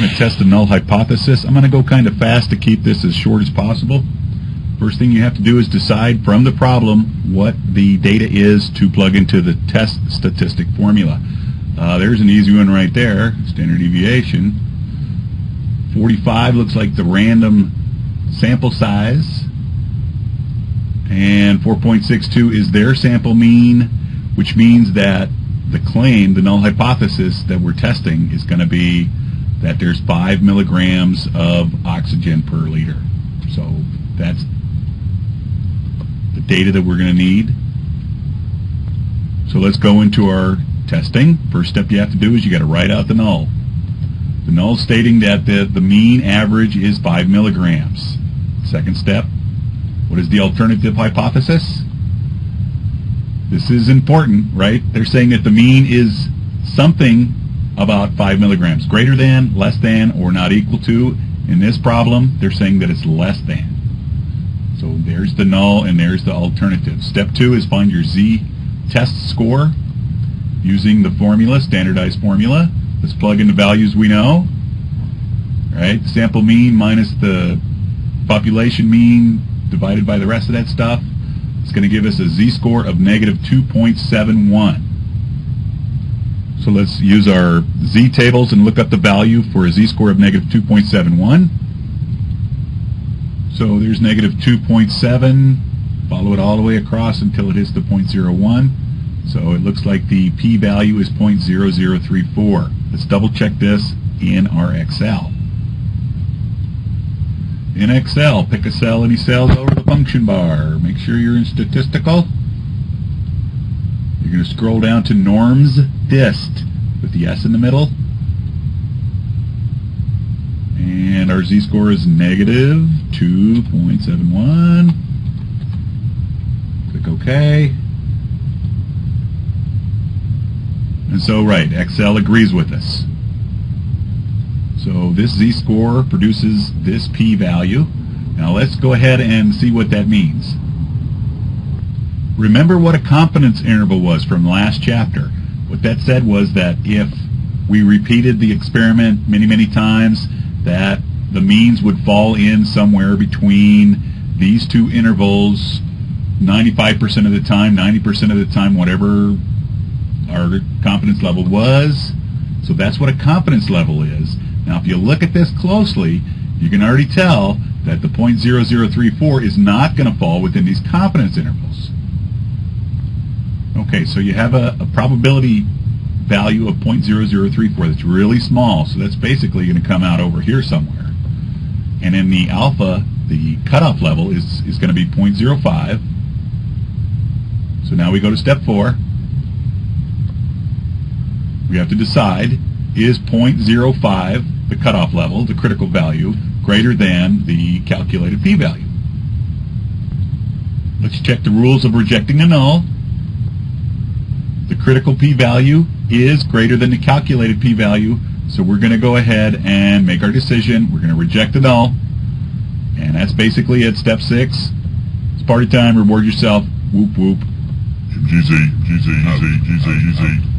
going to test the null hypothesis. I'm going to go kind of fast to keep this as short as possible. First thing you have to do is decide from the problem what the data is to plug into the test statistic formula. There's an easy one right there, standard deviation. 45 looks like the random sample size, and 4.62 is their sample mean, which means that the claim, the null hypothesis that we're testing, is going to be that there's 5 milligrams of oxygen per liter. So that's the data that we're going to need. So let's go into our testing. First step you have to do is you got to write out the null. The null stating that the mean average is 5 milligrams. Second step, what is the alternative hypothesis? This is important, right? They're saying that the mean is something about 5 milligrams, greater than, less than, or not equal to. In this problem, they're saying that it's less than. So there's the null and there's the alternative. Step 2 is find your z-test score using the formula, standardized formula. Let's plug in the values we know. Right? Sample mean minus the population mean divided by the rest of that stuff. It's going to give us a z-score of negative 2.71. So let's use our z-tables and look up the value for a z-score of negative 2.71. So there's negative 2.7. Follow it all the way across until it hits the 0.01. So it looks like the p-value is 0.0034. Let's double check this in our Excel. In Excel, pick a cell, any cells over the function bar. Make sure you're in statistical. You're going to scroll down to norms dist with the S in the middle. And our z-score is negative 2.71. Click OK. And so, right, Excel agrees with us. So this z-score produces this p-value. Now let's go ahead and see what that means. Remember what a confidence interval was from last chapter. What that said was that if we repeated the experiment many, many times, that the means would fall in somewhere between these two intervals 95% of the time, 90% of the time, whatever our confidence level was. So that's what a confidence level is. Now if you look at this closely, you can already tell that the 0.0034 is not going to fall within these confidence intervals. Okay, so you have a probability value of 0.0034 that's really small, so that's basically going to come out over here somewhere. And in the alpha, the cutoff level is going to be 0.05. So now we go to step 4. We have to decide, is 0.05, the cutoff level, the critical value, greater than the calculated p-value? Let's check the rules of rejecting a null. The critical p-value is greater than the calculated p-value, so we're going to go ahead and make our decision. We're going to reject the null, and that's basically it. Step 6. It's party time. Reward yourself. Whoop whoop. GZ, GZ, GZ, GZ, GZ.